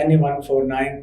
NA 149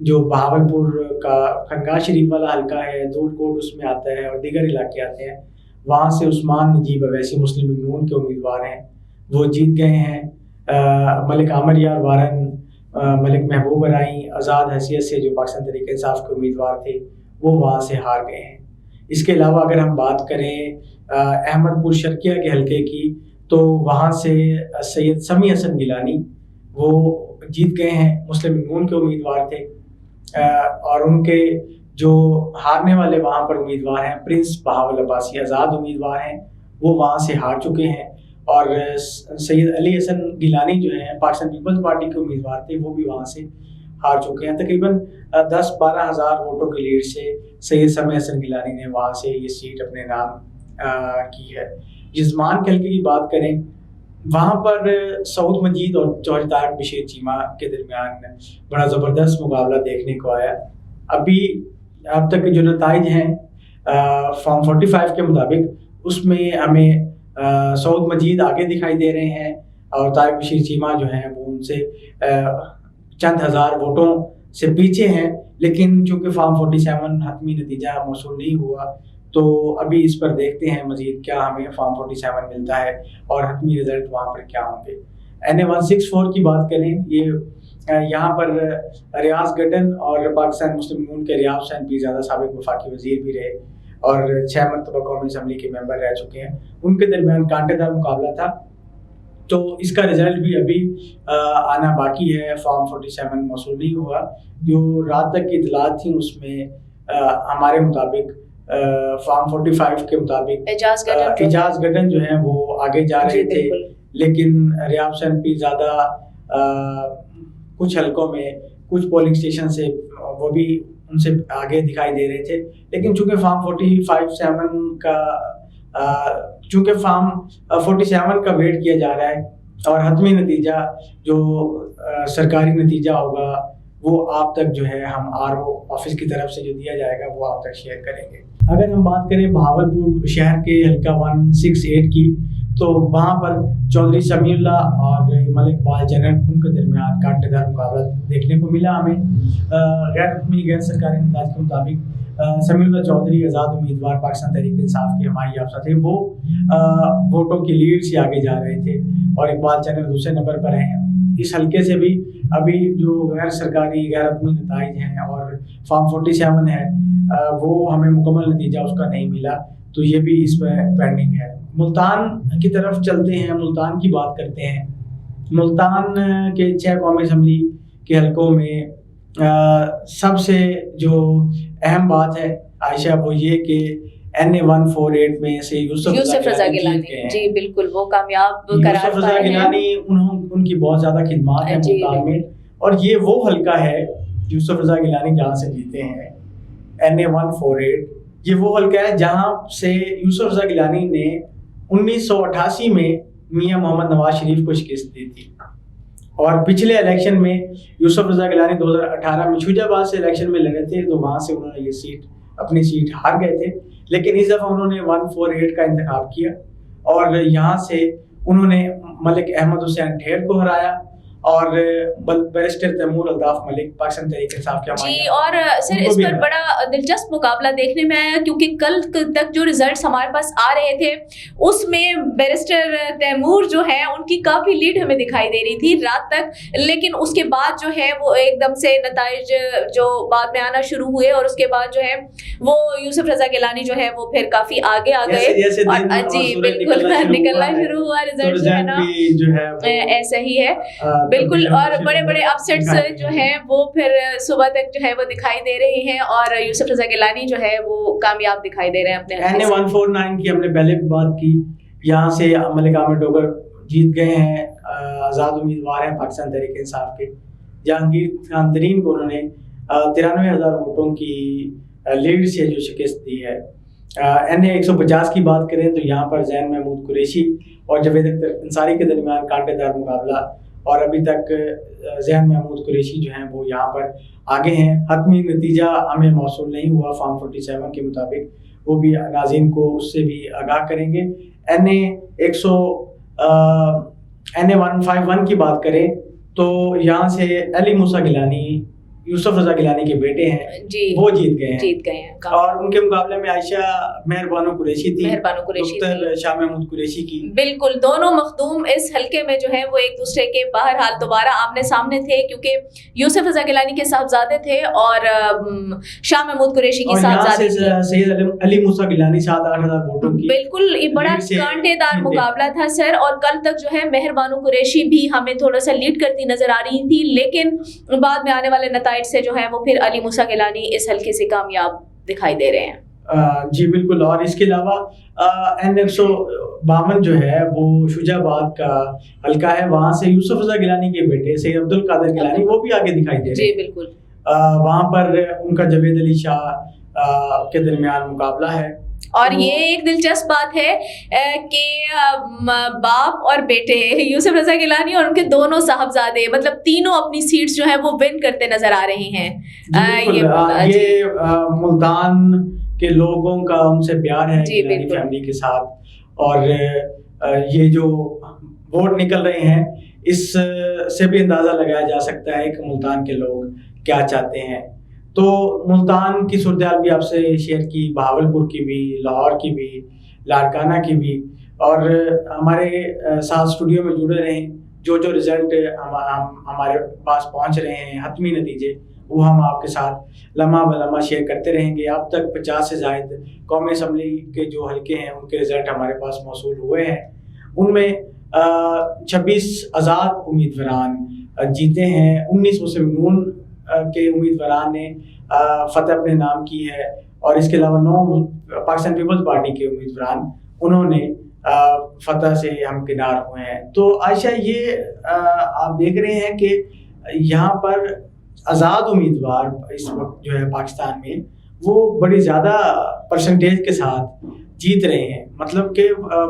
جو بہاولپور کا خانقاہ شریف والا حلقہ ہے، دور کوٹ اس میں آتا ہے اور دیگر علاقے آتے ہیں، وہاں سے عثمان نجیب اویسی مسلم لیگ نون کے امیدوار ہیں، وہ جیت گئے ہیں۔ ملک عامر یار وارن، ملک محبوب رائی آزاد حیثیت سے جو پاکستان تحریک انصاف کے امیدوار تھے وہ وہاں سے ہار گئے ہیں۔ اس کے علاوہ اگر ہم بات کریں احمد پور شرقیہ کے حلقے کی، تو وہاں سے سید سمیع حسن گیلانی وہ جیت گئے ہیں، مسلم لیگ نون کے امیدوار تھے، اور ان کے جو ہارنے والے وہاں پر امیدوار ہیں پرنس بہاول عباسی آزاد امیدوار ہیں، وہ وہاں سے ہار چکے ہیں، اور سید علی حسن گیلانی جو ہیں پاکستان پیپلز پارٹی کے امیدوار تھے، وہ بھی وہاں سے ہار چکے ہیں۔ تقریباً 10-12 ہزار ووٹوں کی لیڈ سے سید سمیع حسن گیلانی نے وہاں سے یہ سیٹ اپنے نام کی ہے۔ یزمان کے حلقے کی بات کریں، وہاں پر سعود مجید اور جوہری طارق بشیر چیمہ کے درمیان بڑا زبردست مقابلہ دیکھنے کو آیا۔ اب تک جو نتائج ہیں فارم 45 کے مطابق، اس میں ہمیں سعود مجید آگے دکھائی دے رہے ہیں اور طارق بشیر چیمہ جو ہیں وہ ان سے چند ہزار ووٹوں سے پیچھے ہیں، لیکن چونکہ فارم 47 حتمی نتیجہ موصول نہیں ہوا تو ابھی اس پر دیکھتے ہیں مزید کیا ہمیں فارم 47 ملتا ہے اور حتمی رزلٹ وہاں پر کیا ہوں گے۔ NA 164 کی بات کریں، یہ یہاں پر ریاض گڈن اور پاکستان مسلم لیگ نون کے ریاض حسین پیرزادہ سابق وفاقی وزیر بھی رہے اور 6 مرتبہ قومی اسمبلی کے ممبر رہ چکے ہیں، ان کے درمیان کانٹے دار مقابلہ تھا، تو اس کا رزلٹ بھی ابھی آنا باقی ہے، فارم 47 موصول نہیں ہوا۔ جو رات تک کی اطلاعات تھیں اس میں ہمارے مطابق فارم 45 کے مطابق اعجاز گڈن جو ہیں وہ آگے جا رہے تھے، لیکن ریاض حسین پیرزادہ کچھ حلقوں میں کچھ پولنگ اسٹیشن سے وہ بھی ان سے آگے دکھائی دے رہے تھے، لیکن چونکہ فارم 47 کا ویٹ کیا جا رہا ہے اور حتمی نتیجہ جو سرکاری نتیجہ ہوگا وہ آپ تک جو ہے ہم RO آفس کی طرف سے جو دیا جائے گا وہ آپ تک شیئر کریں گے۔ اگر ہم بات کریں بہاولپور شہر کے حلقہ 168 کی، تو وہاں پر چودھری سمیع اللہ اور ملک بال جنرل ان کے درمیان کانٹے دار مقابلہ دیکھنے کو ملا ہمیں۔ غیر حتمی غیر سرکاری نتائج کے مطابق سمیع اللہ چودھری آزاد امیدوار پاکستان تحریک انصاف کے حمایت یافتہ تھے، وہ ووٹوں کی لیڈ سے آگے جا رہے تھے اور اقبال جنرل دوسرے نمبر پر ہیں۔ اس حلقے سے بھی ابھی جو غیر سرکاری غیر حتمی نتائج ہیں اور فارم 47 ہے وہ ہمیں مکمل نتیجہ اس کا نہیں ملا، تو یہ بھی اس میں پینڈنگ ہے۔ ملتان کی طرف چلتے ہیں، ملتان کی بات کرتے ہیں۔ ملتان کے 6 قومی اسمبلی کے حلقوں میں سب سے جو اہم بات ہے عائشہ وہ یہ کہ NA 148 میں سے یوسف رضا گیلانی، جی بالکل وہ کامیاب قرار یوسف رضا گیلانی، ان کی بہت زیادہ خدمات ہیں ملتان میں، اور یہ وہ حلقہ ہے یوسف رضا گیلانی جہاں سے جیتے ہیں NA 148، یہ وہ حلقہ ہے جہاں سے یوسف رضا گیلانی نے 1988 میں میاں محمد نواز شریف کو شکست دی تھی، اور پچھلے الیکشن میں یوسف رضا گیلانی 2018 میں شوجہ آباد سے الیکشن میں لڑے تھے، تو وہاں سے انہوں نے یہ اپنی سیٹ ہار گئے تھے، لیکن اس دفعہ انہوں نے 148 کا انتخاب کیا اور یہاں سے انہوں نے ملک احمد حسین ڈھیر کو ہرایا اور بیرسٹر تیمور الطاف ملک پاکستان تحریک انصاف کے جی، اور سر اس پر بڑا دلچسپ مقابلہ دیکھنے میں آیا، کیونکہ کل تک جو ریزلٹس ہمارے پاس آ رہے تھے اس میں بیرسٹر تیمور جو ہے ان کی کافی لیڈ ہمیں دکھائی دے رہی تھی رات تک، لیکن اس کے بعد جو ہے وہ ایک دم سے نتائج جو بعد میں آنا شروع ہوئے اور اس کے بعد جو ہے وہ یوسف رضا گیلانی جو ہے وہ پھر کافی آگے آ گئے، جی بالکل نکلنا شروع ہوا، ریزلٹ جو ہے نا ایسا ہی ہے بالکل، اور بڑے بڑے اپسیٹس جو ہیں وہ پھر صبح تک جو ہے وہ دکھائی دے رہے ہیں اور یوسف رضا گیلانی جو ہے وہ کامیاب دکھائی دے رہے ہیں اپنے NA 149 کی ہم نے پہلے بھی بات کی، یہاں سے ملک عامر ڈوگر جیت گئے ہیں، آزاد امیدوار ہیں پاکستان تحریک انصاف کے۔ جہانگیر خان ترین کو انہوں نے 93,000 ووٹوں کی لیڈ سے جو شکست دی ہے۔ NA 150 کی بات کریں تو یہاں پر زین محمود قریشی اور جاوید اختر انصاری کے درمیان کانٹے دار مقابلہ، اور ابھی تک زین محمود قریشی جو ہیں وہ یہاں پر آگے ہیں۔ حتمی نتیجہ ہمیں موصول نہیں ہوا فارم 47 کے مطابق، وہ بھی ناظرین کو اس سے بھی آگاہ کریں گے۔ NA 151 کی بات کریں تو یہاں سے علی موسیٰ گیلانی یوسف رضا گیلانی کے بیٹے ہیں جی وہ جیت گئے ہیں اور ان کے مقابلے میں عائشہ مہر بانو قریشی تھی، دکتر شاہ محمود قریشی کی. بالکل دونوں مخدوم اس حلقے میں جو ہے وہ ایک دوسرے کے بہرحال دوبارہ آمنے سامنے تھے، کیونکہ یوسف رضا گیلانی کے صاحبزادے تھے اور شاہ محمود قریشی کی صاحبزادی تھی. سید علی موسیٰ گیلانی 7-8 ووٹوں کی. بالکل یہ بڑا کانٹے دار مقابلہ تھا سر، اور کل تک جو ہے مہر بانو قریشی بھی ہمیں تھوڑا سا لیڈ کرتی نظر آ رہی تھی، لیکن بعد میں آنے والے نتائج سے جو ہے وہ پھر علی موسیٰ گیلانی اس حلقے سے کامیاب دکھائی دے رہے ہیں. جی بالکل. اور اس کے علاوہ N152 جو ہے وہ شجاع آباد کا حلقہ ہے، وہاں سے یوسف رضا گیلانی کے بیٹے سید عبد القادر گیلانی وہ بھی آگے دکھائی دے رہے ہیں. جی بالکل. وہاں پر ان کا جاوید علی شاہ کے درمیان مقابلہ ہے. اور یہ ایک دلچسپ بات ہے کہ باپ اور بیٹے یوسف رضا گیلانی اور ان کے دونوں صاحبزادے مطلب تینوں اپنی سیٹس جو ہیں وہ ون کرتے نظر آ رہے ہیں. یہ ملتان کے لوگوں کا ان سے پیار ہے گیلانی فیملی کے ساتھ، اور یہ جو ووٹ نکل رہے ہیں اس سے بھی اندازہ لگایا جا سکتا ہے کہ ملتان کے لوگ کیا چاہتے ہیں. تو ملتان کی صورتحال بھی آپ سے شیئر کی، بہاولپور کی بھی، لاہور کی بھی، لاڑکانہ کی بھی، اور ہمارے ساتھ اسٹوڈیو میں جڑے رہیں. جو رزلٹ ہمارے پاس پہنچ رہے ہیں حتمی نتیجے وہ ہم آپ کے ساتھ لمحہ بلمحہ شیئر کرتے رہیں گے. اب تک 50 سے زائد قومی اسمبلی کے جو حلقے ہیں ان کے رزلٹ ہمارے پاس موصول ہوئے ہیں. ان میں 26 آزاد امیدواران جیتے ہیں، 19 مسلم نون کے امیدواران نے فتح اپنے نام کی ہے، اور اس کے علاوہ 9 پاکستان پیپلز پارٹی کے امیدواران انہوں نے فتح سے ہمکنار ہوئے ہیں. تو عائشہ یہ آپ دیکھ رہے ہیں کہ یہاں پر آزاد امیدوار اس وقت جو ہے پاکستان میں وہ بڑی زیادہ پرسنٹیج کے ساتھ جیت رہے ہیں، مطلب کہ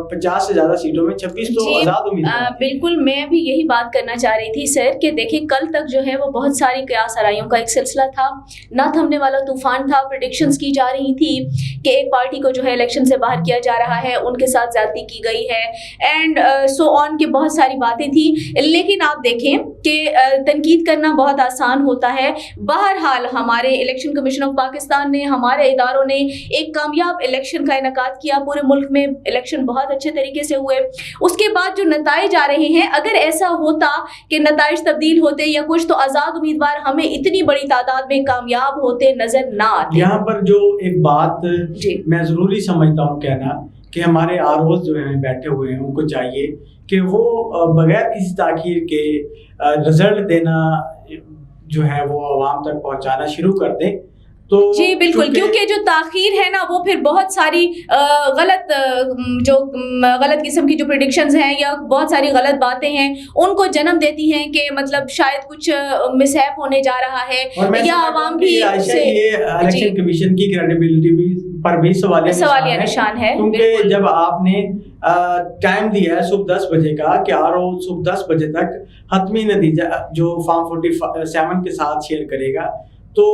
50 سے زیادہ سیٹوں میں 26 تو آزاد امیدوار. بالکل میں بھی یہی بات کرنا چاہ رہی تھی سر کہ دیکھیں کل تک جو ہے وہ بہت ساری قیاس آرائیوں کا ایک سلسلہ تھا، نہ تھمنے والا طوفان تھا. پریڈکشنز کی جا رہی تھی کہ ایک پارٹی کو جو ہے الیکشن سے باہر کیا جا رہا ہے، ان کے ساتھ زیادتی کی گئی ہے، اینڈ سو آن کے بہت ساری باتیں تھیں. لیکن آپ دیکھیں کہ تنقید کرنا بہت آسان ہوتا ہے. بہرحال ہمارے الیکشن کمیشن آف پاکستان نے، ہمارے اداروں نے ایک کامیاب الیکشن کا انعقاد کیا. پورے ملک میں الیکشن بہت اچھے طریقے سے ہوئے. اس کے بعد جو نتائج آ رہے ہیں، اگر ایسا ہوتا کہ نتائج تبدیل ہوتے یا کچھ، تو آزاد امیدوار ہمیں اتنی بڑی تعداد میں کامیاب ہوتے نظر نہ آتے. یہاں پر جو ایک بات میں ضروری سمجھتا ہوں کہنا کہ ہمارے آروز جو ہیں بیٹھے ہوئے ہیں ان کو چاہیے کہ وہ بغیر کسی تاخیر کے رزلٹ دینا جو ہے وہ عوام تک پہنچانا شروع کر دیں. تو جی بالکل، کیونکہ جو تاخیر ہے نا وہ پھر بہت ساری غلط قسم کی جو پریڈکشنز ہیں یا بہت ساری غلط باتیں ہیں ان کو جنم دیتی ہیں کہ مطلب شاید کچھ مس ہیپ ہونے جا رہا ہے، یا عوام بھی الیکشن کمیشن کی کریڈیبلٹی بھی پر بھی سوالیہ نشان ہے. کیونکہ جب آپ نے ٹائم دیا ہے صبح 10 بجے کا کہ صبح 10 بجے تک حتمی نتیجہ جو فارم 47 کے ساتھ شیئر کرے گا، تو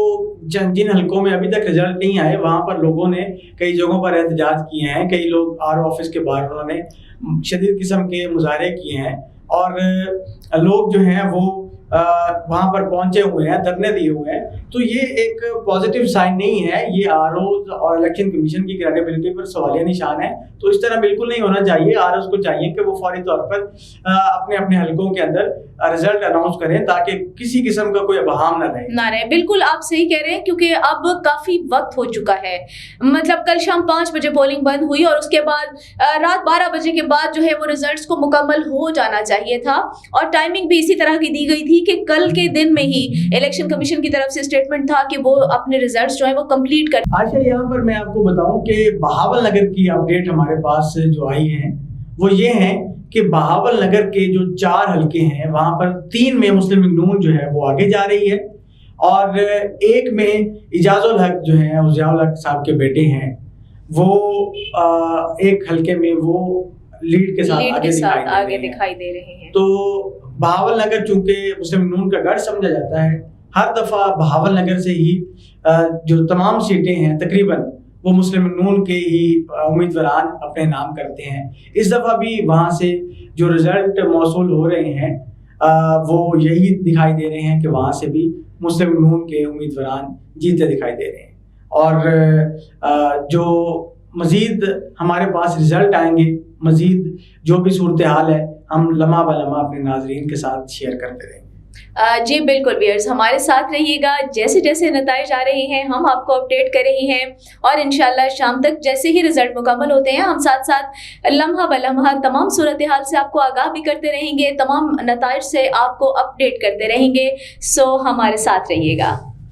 جن حلقوں میں ابھی تک رزلٹ نہیں آئے وہاں پر لوگوں نے کئی جگہوں پر احتجاج کیے ہیں. کئی لوگ آفس کے باہر انہوں نے شدید قسم کے مظاہرے کیے ہیں، اور لوگ جو ہیں وہ وہاں پر پہنچے ہوئے ہیں، دھرنے دیے ہوئے ہیں. تو یہ ایک پازیٹیو سائن نہیں ہے، یہ آروز اور الیکشن کمیشن کی کریڈیبلٹی پر سوالیہ نشان ہے. تو اس طرح بالکل نہیں ہونا چاہیے. آروز کو چاہیے کہ وہ فوری طور پر اپنے اپنے حلقوں کے اندر رزلٹ اناؤنس کریں تاکہ کسی قسم کا کوئی ابہام نہ رہے. بالکل آپ صحیح کہہ رہے ہیں، کیونکہ اب کافی وقت ہو چکا ہے. مطلب کل شام 5 بجے پولنگ بند ہوئی اور اس کے بعد رات 12 بجے کے بعد جو ہے وہ رزلٹس کو مکمل ہو جانا چاہیے تھا، اور ٹائمنگ بھی اسی طرح کی دی گئی تھی کہ کل کے دن میں ہی الیکشن کمیشن کی طرف سے اسٹیٹمنٹ تھا کہ وہ اپنے ریزلٹس جو ہیں وہ کمپلیٹ کر. آشا یہاں پر میں آپ کو بتاؤں کہ بہاول نگر کی اپڈیٹ ہمارے پاس جو آئی ہیں وہ یہ ہیں کہ بہاول نگر کے جو 4 حلقے ہیں وہاں پر 3 میں مسلم لیگ نون جو ہے وہ آگے جا رہی ہے، اور 1 میں اعجاز الحق جو ہیں ضیاء الحق صاحب کے بیٹے ہیں وہ ایک حلقے میں وہ لیڈ کے ساتھ آگے دکھائی دے رہے ہیں. تو بہاول نگر چونکہ مسلم لیگ نون کا گڑھ سمجھا جاتا ہے، ہر دفعہ بہاول نگر سے ہی جو تمام سیٹیں ہیں تقریباً وہ مسلم لیگ نون کے ہی امیدواران اپنے نام کرتے ہیں. اس دفعہ بھی وہاں سے جو رزلٹ موصول ہو رہے ہیں وہ یہی دکھائی دے رہے ہیں کہ وہاں سے بھی مسلم نون کے امیدواران جیتے دکھائی دے رہے ہیں. اور جو مزید ہمارے پاس رزلٹ آئیں گے، مزید جو بھی صورتحال ہے، ہم لمحہ بہ لمحہ اپنے ناظرین کے ساتھ شیئر کرتے رہیں گے. جی بالکل ویئرز، ہمارے ساتھ رہیے گا. جیسے جیسے نتائج آ رہے ہیں ہم آپ کو اپڈیٹ کر رہے ہیں، اور انشاءاللہ شام تک جیسے ہی رزلٹ مکمل ہوتے ہیں ہم ساتھ ساتھ لمحہ بہ لمحہ تمام صورتحال سے آپ کو آگاہ بھی کرتے رہیں گے، تمام نتائج سے آپ کو اپڈیٹ کرتے رہیں گے. سو ہمارے ساتھ رہیے گا.